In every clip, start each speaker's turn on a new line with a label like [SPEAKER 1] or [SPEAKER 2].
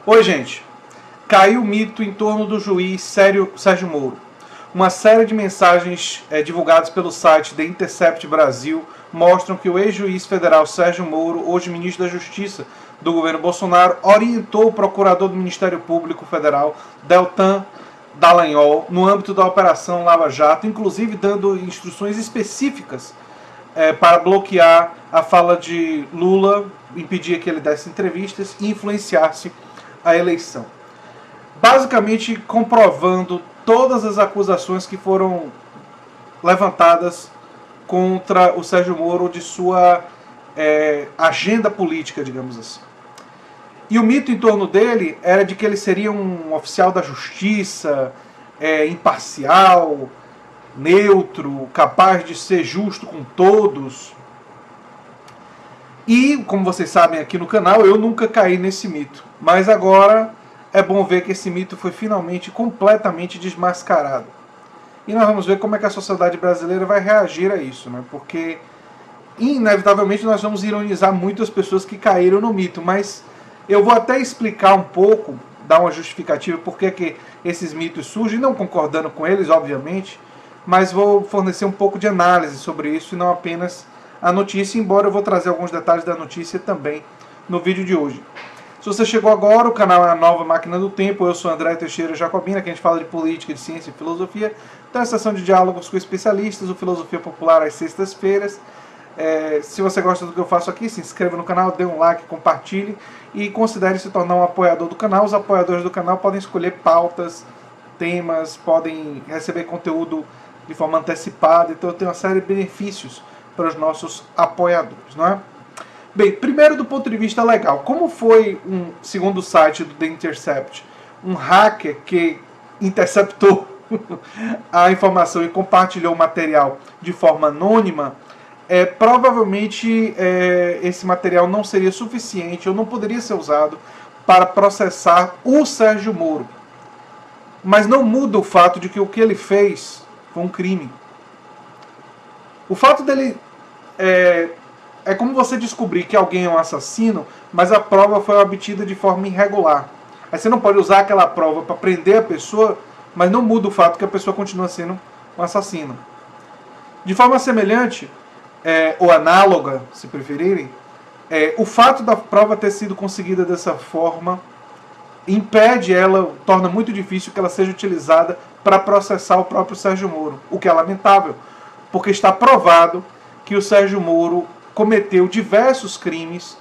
[SPEAKER 1] Oi, gente. Caiu o mito em torno do juiz Sérgio Moro. Uma série de mensagens divulgadas pelo site The Intercept Brasil mostram que o ex-juiz federal Sérgio Moro, hoje ministro da Justiça do governo Bolsonaro, orientou o procurador do Ministério Público Federal, Deltan Dallagnol, no âmbito da Operação Lava Jato, inclusive dando instruções específicas para bloquear a fala de Lula, impedir que ele desse entrevistas e influenciasse a eleição. Basicamente comprovando todas as acusações que foram levantadas contra o Sérgio Moro de sua agenda política, digamos assim. E o mito em torno dele era de que ele seria um oficial da justiça, imparcial, neutro, capaz de ser justo com todos. E, como vocês sabem aqui no canal, eu nunca caí nesse mito. Mas agora é bom ver que esse mito foi finalmente completamente desmascarado. E nós vamos ver como é que a sociedade brasileira vai reagir a isso, né? Porque, inevitavelmente, nós vamos ironizar muito as pessoas que caíram no mito. Mas eu vou até explicar um pouco, dar uma justificativa por que esses mitos surgem, não concordando com eles, obviamente, mas vou fornecer um pouco de análise sobre isso e não apenas a notícia, embora eu vou trazer alguns detalhes da notícia também no vídeo de hoje. Se você chegou agora, o canal é a Nova Máquina do Tempo, eu sou André Teixeira Jacobina, que a gente fala de política, de ciência e filosofia. Tem a sessão de diálogos com especialistas, o Filosofia Popular às sextas-feiras. Se você gosta do que eu faço aqui, se inscreva no canal, dê um like, compartilhe e considere se tornar um apoiador do canal. Os apoiadores do canal podem escolher pautas, temas, podem receber conteúdo de forma antecipada, então tem uma série de benefícios para os nossos apoiadores, não é? Bem, primeiro do ponto de vista legal, como foi, segundo o site do The Intercept, um hacker que interceptou a informação e compartilhou o material de forma anônima, provavelmente esse material não seria suficiente ou não poderia ser usado para processar o Sérgio Moro. Mas não muda o fato de que o que ele fez foi um crime. O fato dele é como você descobrir que alguém é um assassino, mas a prova foi obtida de forma irregular. Aí você não pode usar aquela prova para prender a pessoa, mas não muda o fato que a pessoa continua sendo um assassino. De forma semelhante, ou análoga, se preferirem, o fato da prova ter sido conseguida dessa forma impede ela, torna muito difícil que ela seja utilizada para processar o próprio Sérgio Moro, o que é lamentável, porque está provado que o Sérgio Moro cometeu diversos crimes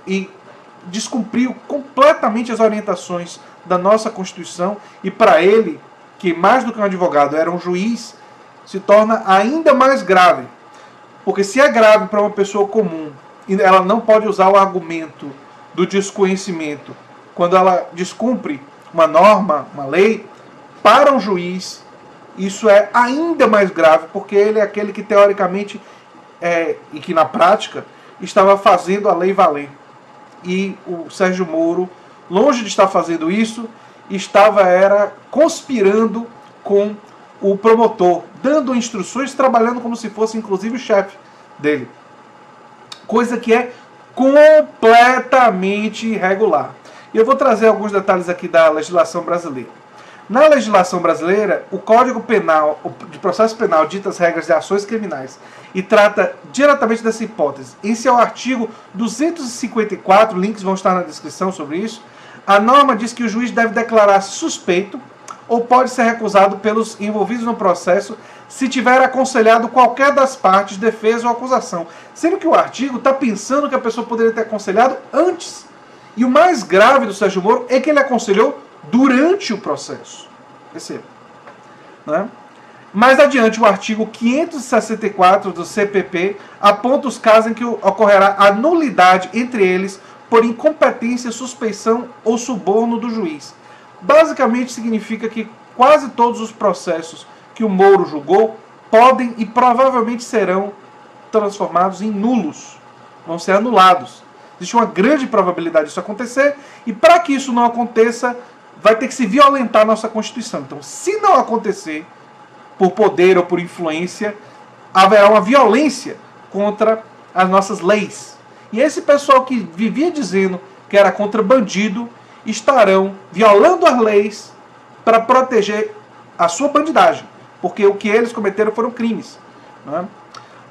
[SPEAKER 1] e descumpriu completamente as orientações da nossa Constituição, e para ele, que mais do que um advogado era um juiz, se torna ainda mais grave. Porque se é grave para uma pessoa comum, e ela não pode usar o argumento do desconhecimento quando ela descumpre uma norma, uma lei, para um juiz, isso é ainda mais grave, porque ele é aquele que teoricamente e que na prática estava fazendo a lei valer. E o Sérgio Moro, longe de estar fazendo isso, era conspirando com o promotor, dando instruções, trabalhando como se fosse inclusive o chefe dele. Coisa que é completamente irregular. E eu vou trazer alguns detalhes aqui da legislação brasileira. Na legislação brasileira, o Código Penal, de Processo Penal, dita as regras de ações criminais e trata diretamente dessa hipótese. Esse é o artigo 254, links vão estar na descrição sobre isso. A norma diz que o juiz deve declarar-se suspeito ou pode ser recusado pelos envolvidos no processo se tiver aconselhado qualquer das partes, defesa ou acusação. Sendo que o artigo está pensando que a pessoa poderia ter aconselhado antes. E o mais grave do Sérgio Moro é que ele aconselhou durante o processo. Perceba. Né? Mais adiante, o artigo 564 do CPP aponta os casos em que ocorrerá a nulidade entre eles por incompetência, suspeição ou suborno do juiz. Basicamente significa que quase todos os processos que o Moro julgou podem e provavelmente serão transformados em nulos. Vão ser anulados. Existe uma grande probabilidade disso acontecer, e para que isso não aconteça, vai ter que se violentar a nossa Constituição. Então, se não acontecer, por poder ou por influência, haverá uma violência contra as nossas leis. E esse pessoal que vivia dizendo que era contra bandido estarão violando as leis para proteger a sua bandidagem, porque o que eles cometeram foram crimes. Né?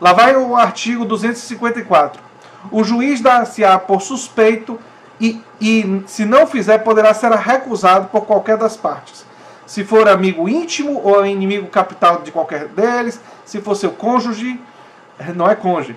[SPEAKER 1] Lá vai o artigo 254. O juiz dar-se-á por suspeito e, se não fizer, poderá ser recusado por qualquer das partes. Se for amigo íntimo ou inimigo capital de qualquer deles, se for seu cônjuge, não é cônjuge,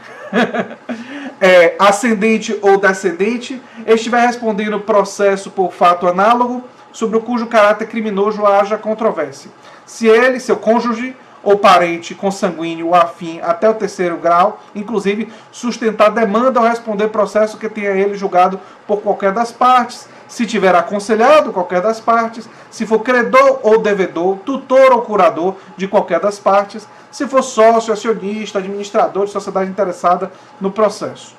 [SPEAKER 1] ascendente ou descendente, estiver respondendo processo por fato análogo, sobre o cujo caráter criminoso haja controvérsia. Se ele, seu cônjuge, ou parente consanguíneo ou afim até o 3º grau, inclusive sustentar demanda ou responder processo que tenha ele julgado por qualquer das partes, se tiver aconselhado qualquer das partes, se for credor ou devedor, tutor ou curador de qualquer das partes, se for sócio, acionista, administrador de sociedade interessada no processo.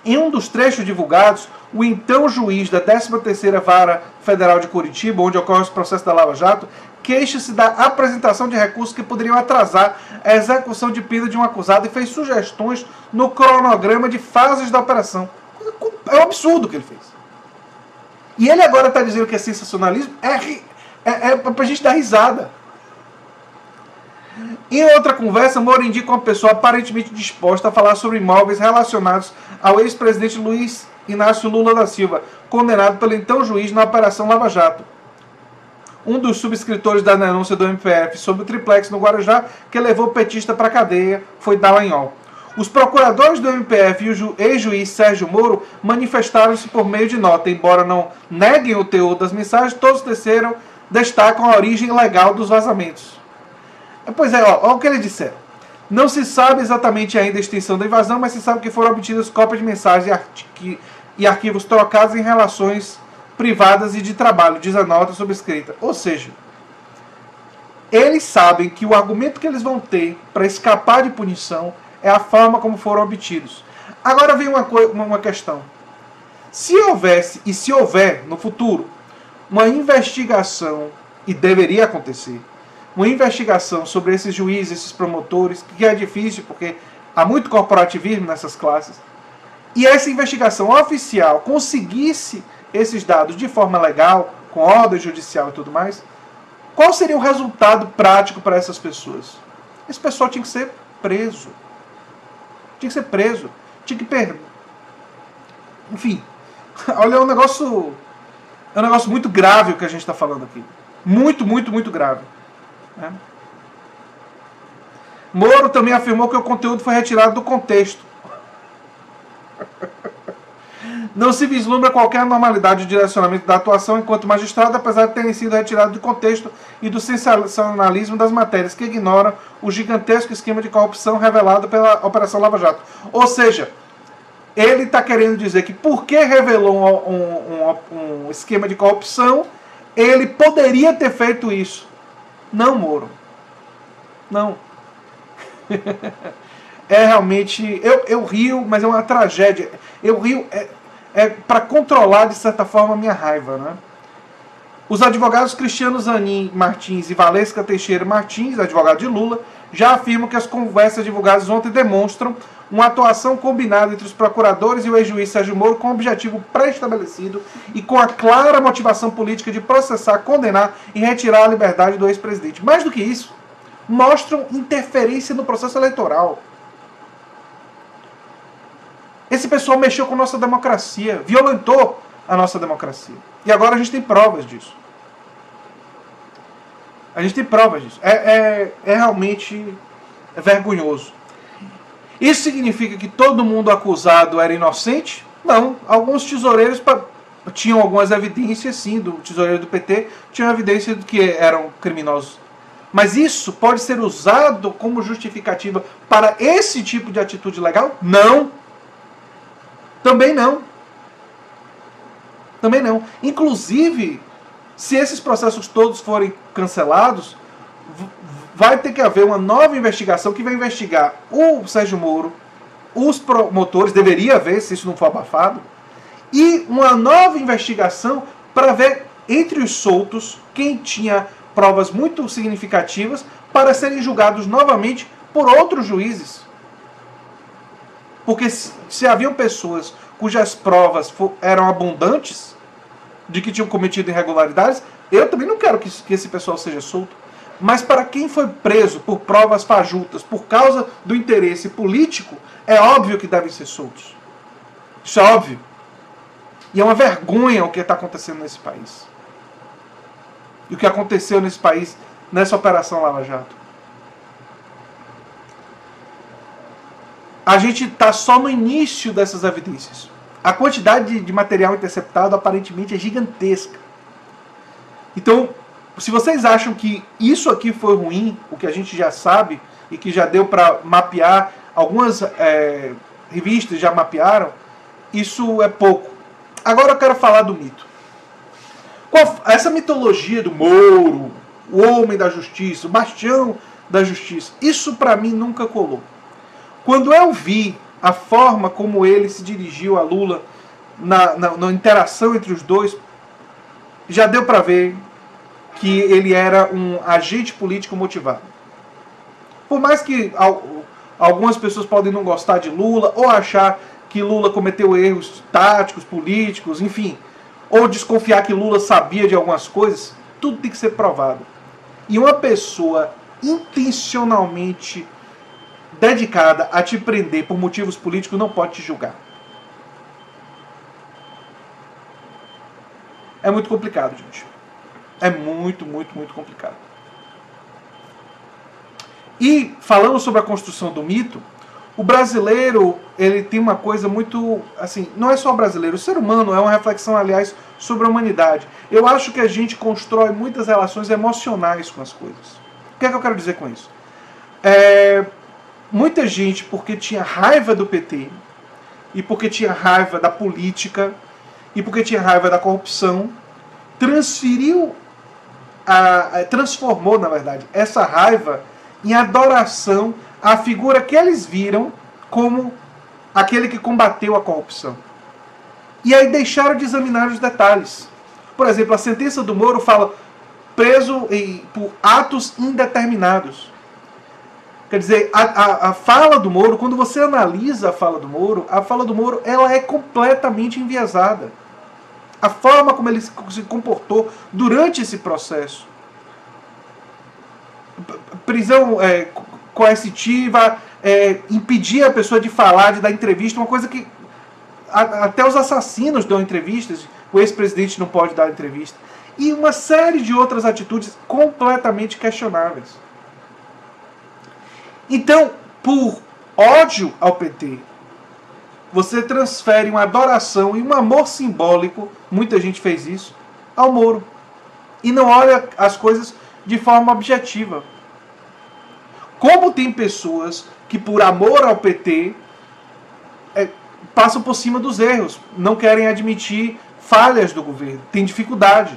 [SPEAKER 1] Em um dos trechos divulgados, o então juiz da 13ª Vara Federal de Curitiba, onde ocorre o processo da Lava Jato, queixa-se da apresentação de recursos que poderiam atrasar a execução de pena de um acusado e fez sugestões no cronograma de fases da operação. É um absurdo o que ele fez. E ele agora está dizendo que é sensacionalismo, é pra gente dar risada. Em outra conversa, Moro indica uma pessoa aparentemente disposta a falar sobre imóveis relacionados ao ex-presidente Luiz Inácio Lula da Silva, condenado pelo então juiz na Operação Lava Jato. Um dos subscritores da denúncia do MPF sobre o triplex no Guarujá, que levou o petista para a cadeia, foi Dallagnol. Os procuradores do MPF e o ex-juiz Sérgio Moro manifestaram-se por meio de nota. Embora não neguem o teor das mensagens, todos destacam a origem legal dos vazamentos. Pois é, olha o que eles disseram. Não se sabe exatamente ainda a extensão da invasão, mas se sabe que foram obtidas cópias de mensagens e arquivos trocados em relações privadas e de trabalho, diz a nota subscrita. Ou seja, eles sabem que o argumento que eles vão ter para escapar de punição é a forma como foram obtidos. Agora vem uma questão. Se houvesse, e se houver no futuro, uma investigação, e deveria acontecer, uma investigação sobre esses juízes, esses promotores, que é difícil porque há muito corporativismo nessas classes, e essa investigação oficial conseguisse esses dados de forma legal, com ordem judicial e tudo mais, qual seria o resultado prático para essas pessoas? Esse pessoal tinha que ser preso. Tinha que ser preso. Tinha que perder. Enfim, olha, é um negócio muito grave o que a gente está falando aqui. Muito, muito, muito grave. Né? Moro também afirmou que o conteúdo foi retirado do contexto. Não se vislumbra qualquer normalidade de direcionamento da atuação enquanto magistrado, apesar de terem sido retirados do contexto e do sensacionalismo das matérias, que ignoram o gigantesco esquema de corrupção revelado pela Operação Lava Jato. Ou seja, ele está querendo dizer que porque revelou um esquema de corrupção, ele poderia ter feito isso. Não, Moro. Não. É realmente... Eu rio, mas é uma tragédia. Eu rio... para controlar, de certa forma, a minha raiva. Né? Os advogados Cristiano Zanin Martins e Valesca Teixeira Martins, advogado de Lula, já afirmam que as conversas divulgadas ontem demonstram uma atuação combinada entre os procuradores e o ex-juiz Sérgio Moro com um objetivo pré-estabelecido e com a clara motivação política de processar, condenar e retirar a liberdade do ex-presidente. Mais do que isso, mostram interferência no processo eleitoral. Esse pessoal mexeu com a nossa democracia, violentou a nossa democracia. E agora a gente tem provas disso. A gente tem provas disso. É realmente vergonhoso. Isso significa que todo mundo acusado era inocente? Não. Alguns tesoureiros tinham algumas evidências, sim, do tesoureiro do PT, tinham evidência de que eram criminosos. Mas isso pode ser usado como justificativa para esse tipo de atitude legal? Não. Também não. Também não. Inclusive, se esses processos todos forem cancelados, vai ter que haver uma nova investigação que vai investigar o Sérgio Moro, os promotores, deveria haver, se isso não for abafado, e uma nova investigação para ver entre os soltos quem tinha provas muito significativas para serem julgados novamente por outros juízes. Porque se haviam pessoas cujas provas eram abundantes, de que tinham cometido irregularidades, eu também não quero que esse pessoal seja solto. Mas para quem foi preso por provas fajutas, por causa do interesse político, é óbvio que devem ser soltos. Isso é óbvio. E é uma vergonha o que está acontecendo nesse país. E o que aconteceu nesse país, nessa Operação Lava Jato. A gente está só no início dessas evidências. A quantidade de material interceptado aparentemente é gigantesca. Então, se vocês acham que isso aqui foi ruim, o que a gente já sabe e que já deu para mapear, algumas revistas já mapearam, isso é pouco. Agora eu quero falar do mito. Essa mitologia do Moro, o homem da justiça, o bastião da justiça, isso para mim nunca colou. Quando eu vi a forma como ele se dirigiu a Lula, na interação entre os dois, já deu para ver que ele era um agente político motivado. Por mais que algumas pessoas podem não gostar de Lula, ou achar que Lula cometeu erros táticos, políticos, enfim, ou desconfiar que Lula sabia de algumas coisas, tudo tem que ser provado. E uma pessoa intencionalmente dedicada a te prender por motivos políticos não pode te julgar. É muito complicado, gente. É muito, muito, muito complicado. E, falando sobre a construção do mito, o brasileiro, ele tem uma coisa muito, assim, não é só o brasileiro, o ser humano é uma reflexão, aliás, sobre a humanidade. Eu acho que a gente constrói muitas relações emocionais com as coisas. O que é que eu quero dizer com isso? Muita gente, porque tinha raiva do PT, e porque tinha raiva da política, e porque tinha raiva da corrupção, transformou, na verdade, essa raiva em adoração à figura que eles viram como aquele que combateu a corrupção. E aí deixaram de examinar os detalhes. Por exemplo, a sentença do Moro fala preso por atos indeterminados. Quer dizer, a fala do Moro, quando você analisa a fala do Moro ela é completamente enviesada. A forma como ele se comportou durante esse processo. Prisão coercitiva, impedir a pessoa de falar, de dar entrevista, uma coisa que até os assassinos dão entrevistas, o ex-presidente não pode dar entrevista. E uma série de outras atitudes completamente questionáveis. Então, por ódio ao PT, você transfere uma adoração e um amor simbólico, muita gente fez isso, ao Moro. E não olha as coisas de forma objetiva. Como tem pessoas que, por amor ao PT, passam por cima dos erros, não querem admitir falhas do governo, têm dificuldade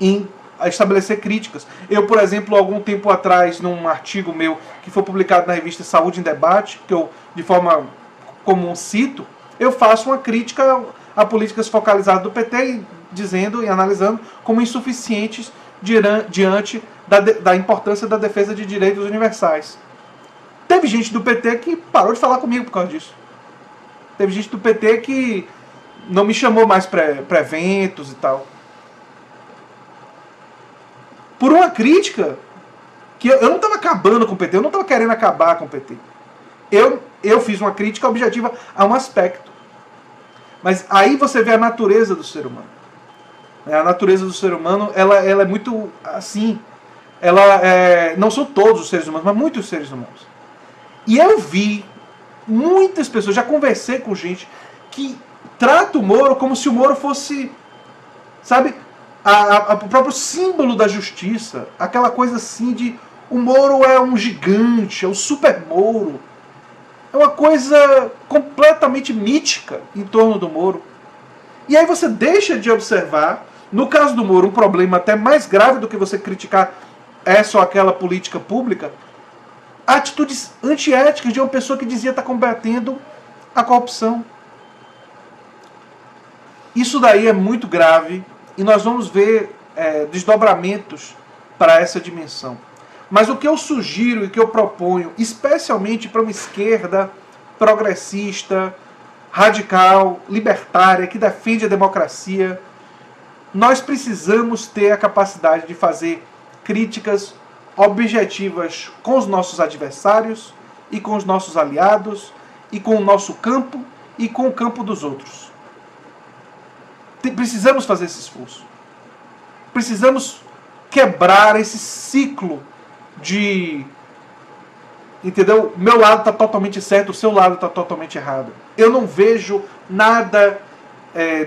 [SPEAKER 1] em estabelecer críticas. Eu, por exemplo, algum tempo atrás, num artigo meu que foi publicado na revista Saúde em Debate, que eu, de forma comum, cito, eu faço uma crítica a políticas focalizadas do PT, dizendo e analisando como insuficientes diante da importância da defesa de direitos universais. Teve gente do PT que parou de falar comigo por causa disso. Teve gente do PT que não me chamou mais para eventos e tal. Por uma crítica que eu não estava acabando com o PT, eu não estava querendo acabar com o PT. Eu fiz uma crítica objetiva a um aspecto. Mas aí você vê a natureza do ser humano. A natureza do ser humano, ela é muito assim. Não são todos os seres humanos, mas muitos seres humanos. E eu vi muitas pessoas, já conversei com gente que trata o Moro como se o Moro fosse, sabe, o próprio símbolo da justiça. Aquela coisa assim de o Moro é um gigante, é o super Moro. É uma coisa completamente mítica em torno do Moro. E aí você deixa de observar, no caso do Moro, um problema até mais grave do que você criticar essa ou aquela política pública, atitudes antiéticas de uma pessoa que dizia estar combatendo a corrupção. Isso daí é muito grave e nós vamos ver desdobramentos para essa dimensão. Mas o que eu sugiro e que eu proponho, especialmente para uma esquerda progressista, radical, libertária, que defende a democracia, nós precisamos ter a capacidade de fazer críticas objetivas com os nossos adversários e com os nossos aliados e com o nosso campo e com o campo dos outros. Precisamos fazer esse esforço. Precisamos quebrar esse ciclo de... Entendeu? Meu lado está totalmente certo, o seu lado está totalmente errado. Eu não vejo nada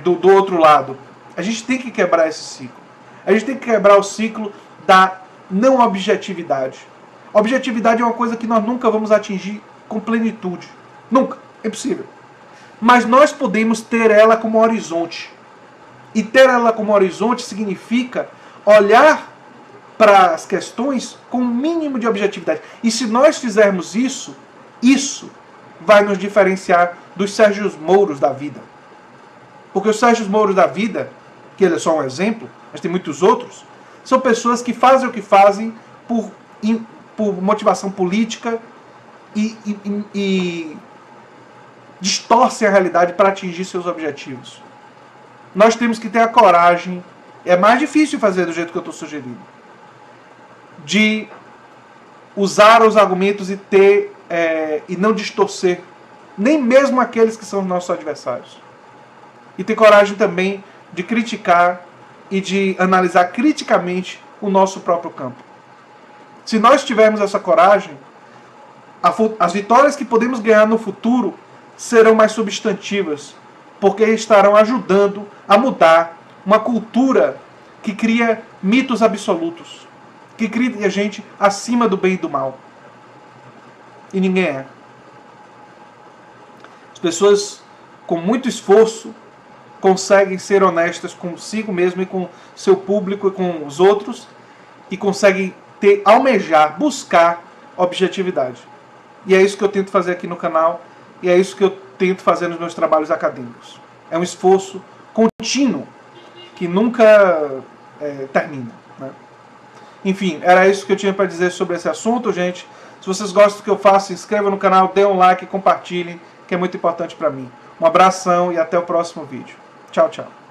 [SPEAKER 1] do outro lado. A gente tem que quebrar esse ciclo. A gente tem que quebrar o ciclo da não objetividade. Objetividade é uma coisa que nós nunca vamos atingir com plenitude. Nunca. É impossível. Mas nós podemos ter ela como horizonte. E ter ela como horizonte significa olhar para as questões com um mínimo de objetividade. E se nós fizermos isso, isso vai nos diferenciar dos Sérgios Mouros da vida. Porque os Sérgios Mouros da vida, que ele é só um exemplo, mas tem muitos outros, são pessoas que fazem o que fazem por motivação política e distorcem a realidade para atingir seus objetivos. Nós temos que ter a coragem, é mais difícil fazer do jeito que eu estou sugerindo, de usar os argumentos e não distorcer, nem mesmo aqueles que são os nossos adversários. E ter coragem também de criticar e de analisar criticamente o nosso próprio campo. Se nós tivermos essa coragem, as vitórias que podemos ganhar no futuro serão mais substantivas, porque estarão ajudando a mudar uma cultura que cria mitos absolutos, que cria a gente acima do bem e do mal. E ninguém é. As pessoas, com muito esforço, conseguem ser honestas consigo mesmo e com seu público e com os outros, e conseguem almejar, buscar objetividade. E é isso que eu tento fazer aqui no canal, e é isso que eu tento fazer nos meus trabalhos acadêmicos. É um esforço contínuo, que nunca termina, né? Enfim, era isso que eu tinha para dizer sobre esse assunto, gente. Se vocês gostam do que eu faço, se inscrevam no canal, dê um like e compartilhem, que é muito importante para mim. Um abração e até o próximo vídeo. Tchau, tchau.